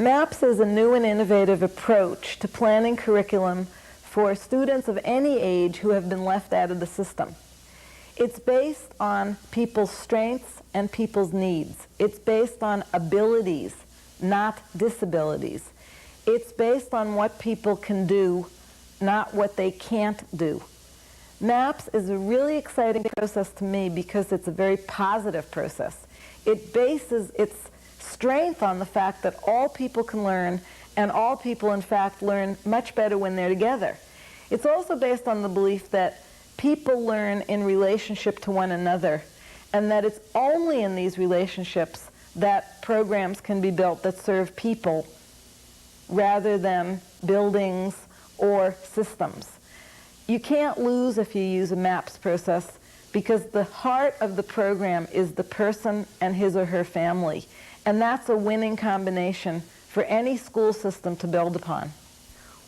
MAPS is a new and innovative approach to planning curriculum for students of any age who have been left out of the system. It's based on people's strengths and people's needs. It's based on abilities, not disabilities. It's based on what people can do, not what they can't do. MAPS is a really exciting process to me because it's a very positive process. It bases its strength on the fact that all people can learn, and all people, in fact, learn much better when they're together. It's also based on the belief that people learn in relationship to one another, and that it's only in these relationships that programs can be built that serve people rather than buildings or systems. You can't lose if you use a MAPS process because the heart of the program is the person and his or her family, and that's a winning combination for any school system to build upon.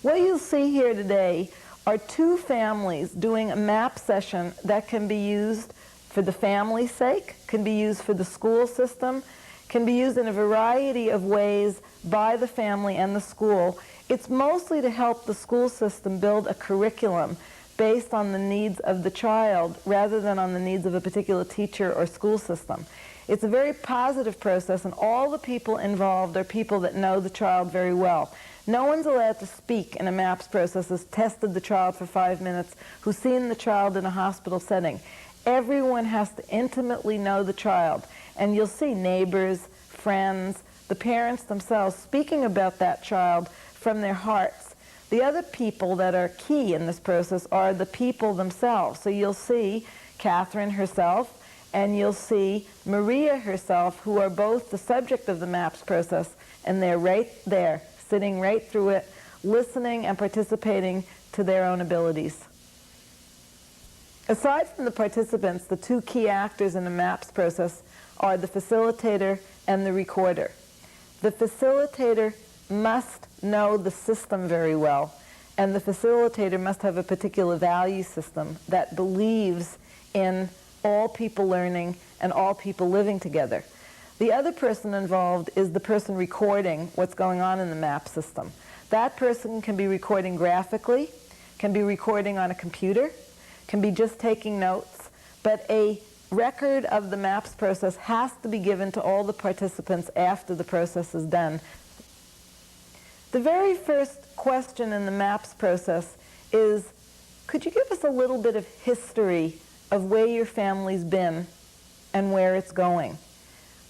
What you'll see here today are two families doing a MAP session that can be used for the family's sake, can be used for the school system, can be used in a variety of ways by the family and the school. It's mostly to help the school system build a curriculum based on the needs of the child rather than on the needs of a particular teacher or school system. It's a very positive process, and all the people involved are people that know the child very well. No one's allowed to speak in a MAPS process who's tested the child for 5 minutes, who's seen the child in a hospital setting. Everyone has to intimately know the child, and you'll see neighbors, friends, the parents themselves speaking about that child from their hearts. The other people that are key in this process are the people themselves. So you'll see Catherine herself, and you'll see Maria herself, who are both the subject of the MAPS process, and they're right there, sitting right through it, listening and participating to their own abilities. Aside from the participants, the two key actors in the MAPS process are the facilitator and the recorder. The facilitator must know the system very well, and the facilitator must have a particular value system that believes in all people learning and all people living together. The other person involved is the person recording what's going on in the MAP system. That person can be recording graphically, can be recording on a computer, can be just taking notes, but a record of the MAPS process has to be given to all the participants after the process is done. The very first question in the MAPS process is, could you give us a little bit of history of where your family's been and where it's going?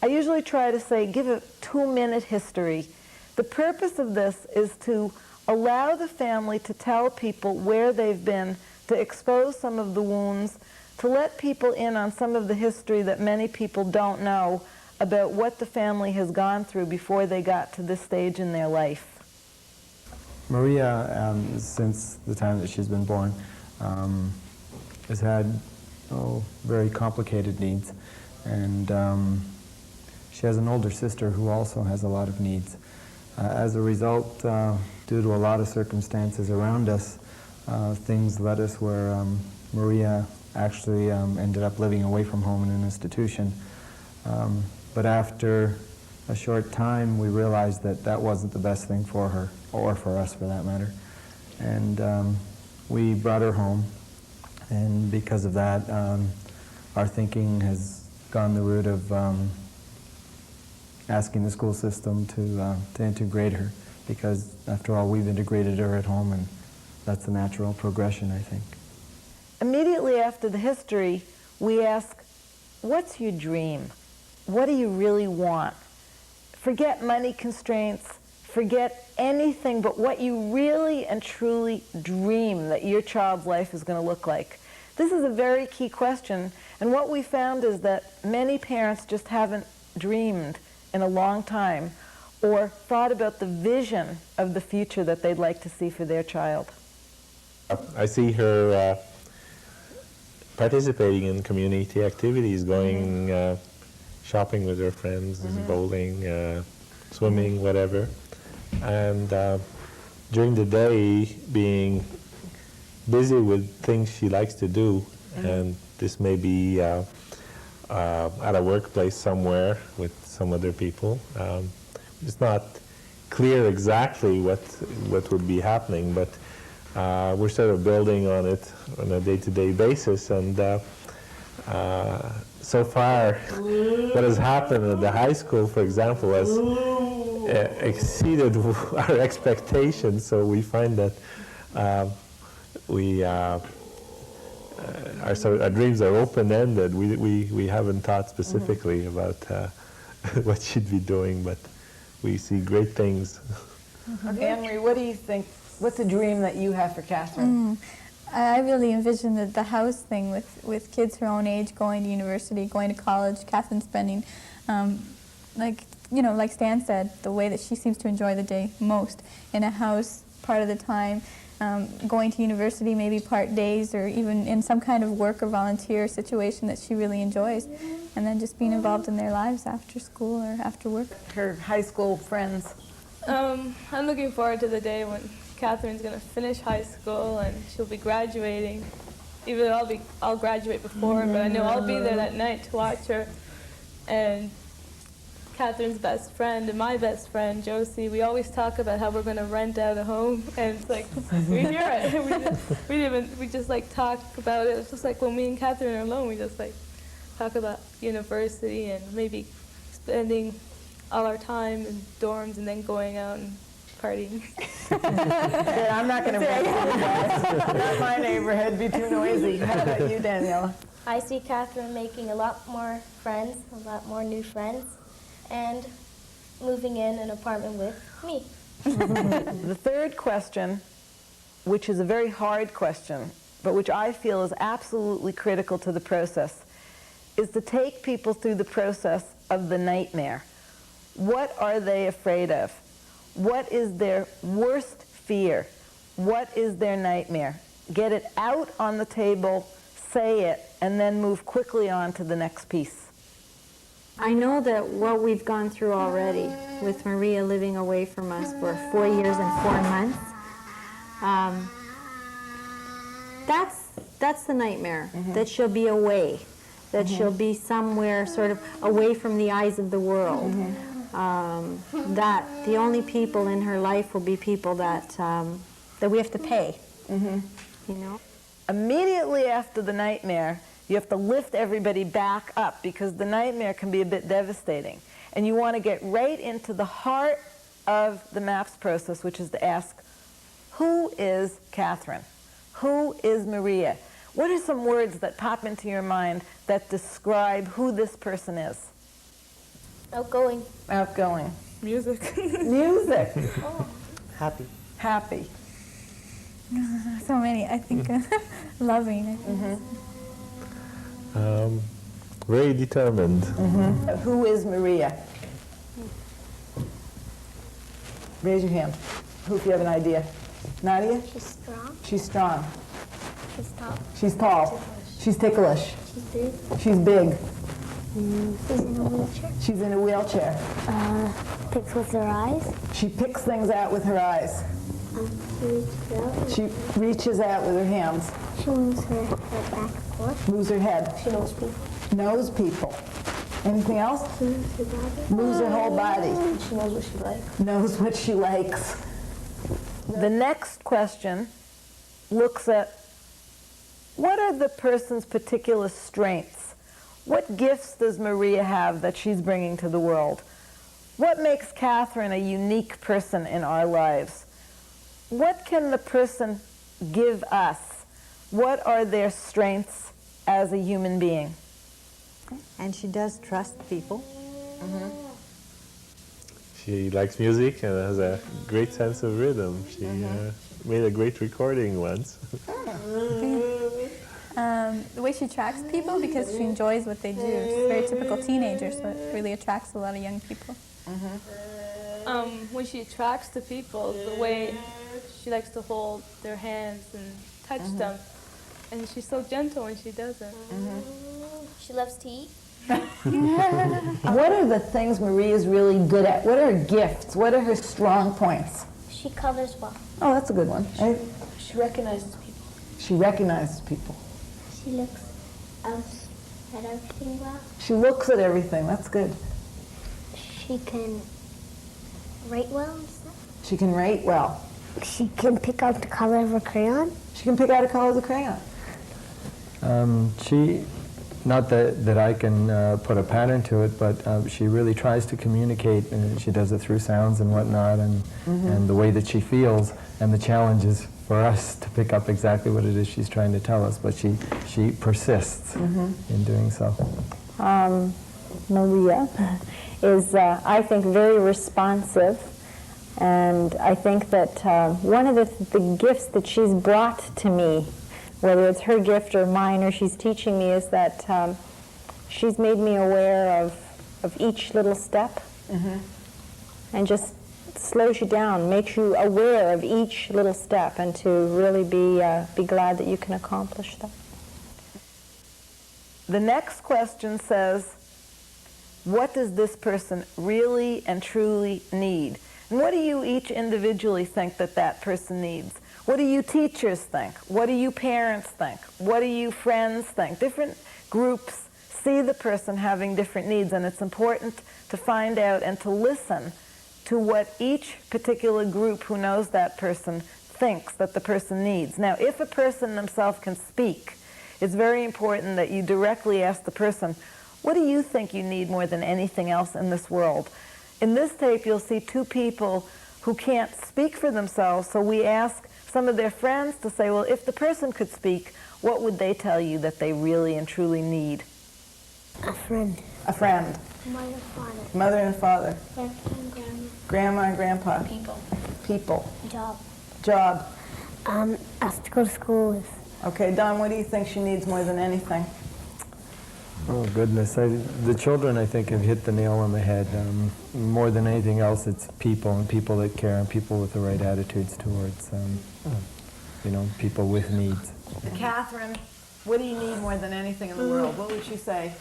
I usually try to say, give a 2-minute history. The purpose of this is to allow the family to tell people where they've been, to expose some of the wounds, to let people in on some of the history that many people don't know about what the family has gone through before they got to this stage in their life. Maria, since the time that she's been born, has had very complicated needs, and she has an older sister who also has a lot of needs. As a result, due to a lot of circumstances around us, things led us where Maria actually ended up living away from home in an institution. But after a short time, we realized that that wasn't the best thing for her, or for us for that matter. And we brought her home, and because of that, our thinking has gone the route of asking the school system to integrate her, because after all, we've integrated her at home, and that's a natural progression, I think. Immediately after the history, we ask, what's your dream? What do you really want? Forget money constraints, forget anything but what you really and truly dream that your child's life is going to look like. This is a very key question, and what we found is that many parents just haven't dreamed in a long time or thought about the vision of the future that they'd like to see for their child. I see her participating in community activities, going shopping with her friends, bowling, swimming, whatever. And during the day, being busy with things she likes to do, and this may be at a workplace somewhere with some other people. It's not clear exactly what would be happening, but we're sort of building on it on a day-to-day basis. And so far, what has happened at the high school, for example, has exceeded our expectations. So we find that our dreams are open-ended. We haven't thought specifically about what she'd be doing, but we see great things. Anne-Marie, what do you think? What's a dream that you have for Catherine? I really envision the house thing with kids her own age going to university, going to college. Catherine spending, like Stan said, the way that she seems to enjoy the day most in a house part of the time, going to university maybe part days, or even in some kind of work or volunteer situation that she really enjoys, and then just being involved in their lives after school or after work. Her high school friends. I'm looking forward to the day when Catherine's going to finish high school and she'll be graduating. Even though I'll graduate before her, but I know I'll be there that night to watch her. And Catherine's best friend and my best friend, Josie, we always talk about how we're going to rent out a home, and it's like, we hear it. We just like talk about it. It's just like when me and Catherine are alone, we just like talk about university and maybe spending all our time in dorms and then going out and partying. Yeah, I'm not going to break it, guys. Not my neighborhood, be too noisy. How about you, Daniela? I see Catherine making a lot more friends, a lot more new friends, and moving in an apartment with me. The third question, which is a very hard question, but which I feel is absolutely critical to the process, is to take people through the process of the nightmare. What are they afraid of? What is their worst fear? What is their nightmare? Get it out on the table, say it, and then move quickly on to the next piece. I know that what we've gone through already with Maria living away from us for 4 years and 4 months, that's the nightmare, that she'll be away, that she'll be somewhere sort of away from the eyes of the world. That the only people in her life will be people that we have to pay, you know. Immediately after the nightmare, you have to lift everybody back up, because the nightmare can be a bit devastating. And you want to get right into the heart of the MAPS process, which is to ask, who is Catherine? Who is Maria? What are some words that pop into your mind that describe who this person is? Outgoing. Outgoing. Music. Music. Happy. Happy. So many, I think. Loving. Very determined. Who is Maria? Raise your hand. Who, if you have an idea? Nadia? She's strong. She's strong. She's tall. She's tall. She's ticklish. She's big. She's big. She's in a wheelchair. She's in a wheelchair. Picks with her eyes. She picks things out with her eyes. She reaches out. She reaches out with her hands. She moves her head back and forth. Moves her head. She knows people. Knows people. Anything else? She moves her body. Moves her whole body. She knows what she likes. Knows what she likes. The next question looks at, what are the person's particular strengths? What gifts does Maria have that she's bringing to the world? What makes Catherine a unique person in our lives? What can the person give us? What are their strengths as a human being? And she does trust people. She likes music and has a great sense of rhythm. She made a great recording once. The way she attracts people, because she enjoys what they do. She's a very typical teenager, so it really attracts a lot of young people. When she attracts the people, the way she likes to hold their hands and touch them, and she's so gentle when she does it. She loves to eat. What are the things Maria's really good at? What are her gifts? What are her strong points? She colors well. Oh, that's a good one. She recognizes people. She recognizes people. She looks out at everything well. She looks at everything. That's good. She can write well and stuff. She can write well. She can pick out the color of a crayon. She can pick out a color of the crayon. She, not that I can put a pattern to it, but she really tries to communicate, and she does it through sounds and whatnot, and the way that she feels, and the challenge is for us to pick up exactly what it is she's trying to tell us, but she persists in doing so. Maria is, I think, very responsive, and I think that one of the gifts that she's brought to me, whether it's her gift or mine or she's teaching me, is that she's made me aware of each little step and just slows you down, makes you aware of each little step, and to really be glad that you can accomplish that. The next question says, what does this person really and truly need? And what do you each individually think that that person needs? What do you teachers think? What do you parents think? What do you friends think? Different groups see the person having different needs, and it's important to find out and to listen to what each particular group who knows that person thinks that the person needs. Now, if a person themselves can speak, it's very important that you directly ask the person, what do you think you need more than anything else in this world? In this tape, you'll see two people who can't speak for themselves, so we ask some of their friends to say, well, if the person could speak, what would they tell you that they really and truly need? A friend. A friend. Mother and father. Mother and father. Grandpa and grandma. Grandma and grandpa. People. People. Job. Job. Us to go to school with. Okay, Don, what do you think she needs more than anything? Oh, goodness. The children, I think, have hit the nail on the head. More than anything else, it's people, and people that care, and people with the right attitudes towards, people with needs. Catherine, what do you need more than anything in the world? What would she say?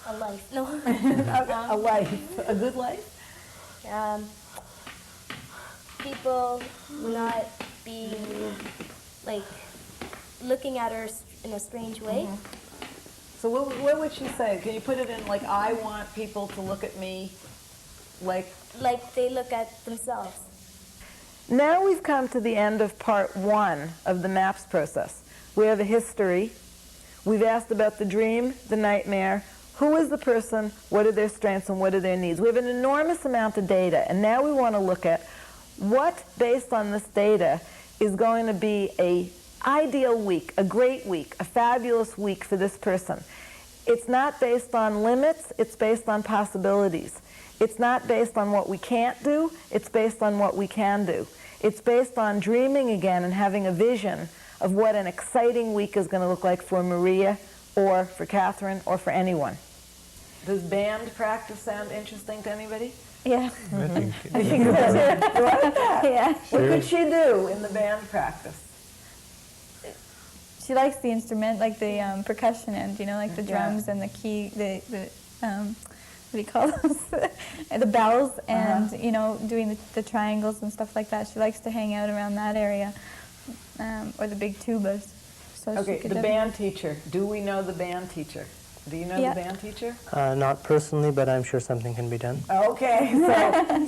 A life. No. A life. A good life? People not being, looking at her in a strange way. So what would she say? Can you put it in I want people to look at me like they look at themselves. Now we've come to the end of part 1 of the MAPS process. We have a history. We've asked about the dream, the nightmare, who is the person, what are their strengths, and what are their needs. We have an enormous amount of data, and now we want to look at what, based on this data, is going to be an ideal week, a great week, a fabulous week for this person. It's not based on limits, it's based on possibilities. It's not based on what we can't do, it's based on what we can do. It's based on dreaming again and having a vision of what an exciting week is going to look like for Maria or for Catherine or for anyone. Does band practice sound interesting to anybody? Yeah. I think I think so. You like that? Yeah. What could she do in the band practice? She likes the instrument, like the percussion end, the drums and the key, the what do you call those? The bells, and doing the triangles and stuff like that. She likes to hang out around that area, or the big tubas. So Okay, the band teacher. Do we know the band teacher? Do you know the band teacher? Not personally, but I'm sure something can be done. Okay,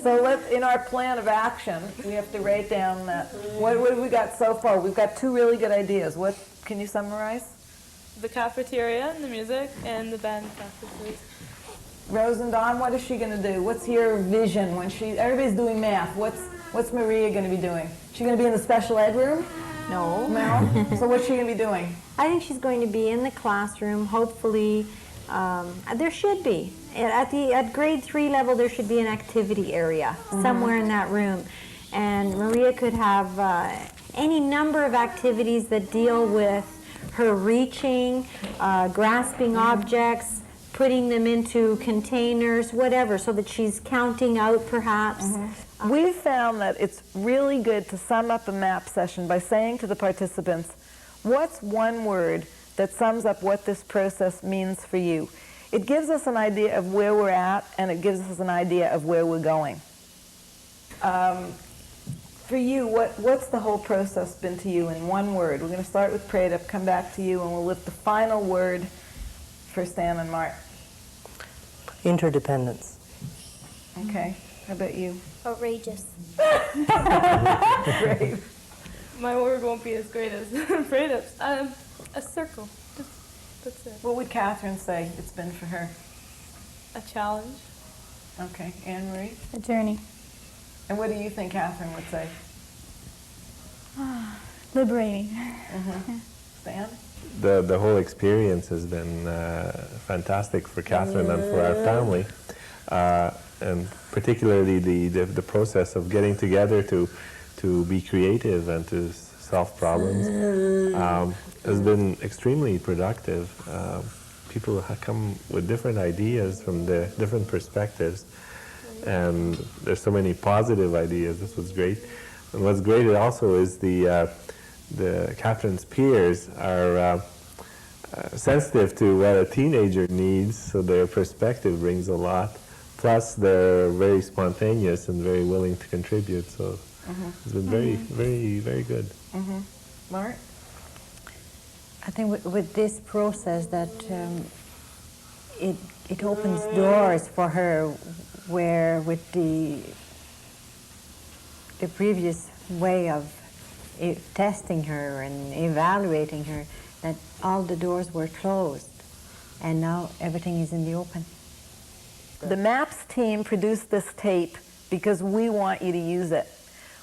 so let's, in our plan of action, we have to write down what have we got so far? We've got 2 really good ideas. What can you summarize? The cafeteria, the music, and the band practices. Rose and Dawn, what is she going to do? What's your vision when everybody's doing math? What's Maria going to be doing? She going to be in the special ed room? No. No? So what's she going to be doing? I think she's going to be in the classroom. Hopefully, there should be. At grade 3 level, there should be an activity area somewhere in that room. And Maria could have any number of activities that deal with her reaching, grasping objects, putting them into containers, whatever, so that she's counting out perhaps. We've found that it's really good to sum up a MAP session by saying to the participants, what's one word that sums up what this process means for you? It gives us an idea of where we're at, and it gives us an idea of where we're going. For you, what's the whole process been to you in one word? We're going to start with Pradip, come back to you, and we'll lift the final word for Sam and Mart. Interdependence. Okay. How about you? Outrageous. Brave. My word won't be as great as Freda's. A circle. That's it. What would Catherine say it's been for her? A challenge. Okay, Anne Marie? A journey. And what do you think Catherine would say? Liberating. Stan? The whole experience has been fantastic for Catherine and for our family, and particularly the process of getting together to be creative and to solve problems has been extremely productive. People have come with different ideas from the different perspectives, and there's so many positive ideas. This was great. And what's great also is the Catherine's peers are sensitive to what a teenager needs, so their perspective brings a lot. Plus, they're very spontaneous and very willing to contribute. So it's been very, very, very good. Mark? I think with this process that it opens doors for her where with the previous way of testing her and evaluating her, that all the doors were closed and now everything is in the open. The MAPS team produced this tape because we want you to use it.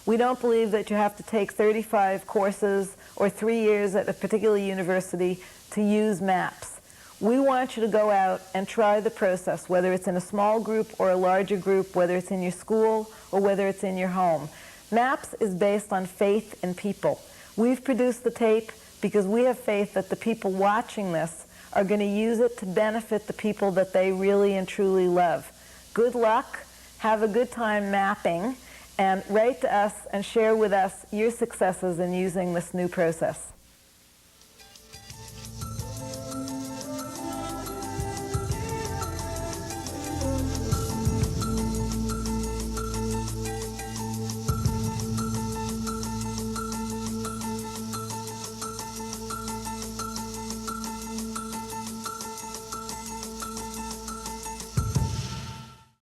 We don't believe that you have to take 35 courses or 3 years at a particular university to use MAPS. We want you to go out and try the process, whether it's in a small group or a larger group, whether it's in your school or whether it's in your home. MAPS is based on faith in people. We've produced the tape because we have faith that the people watching this are going to use it to benefit the people that they really and truly love. Good luck, have a good time mapping, and write to us and share with us your successes in using this new process.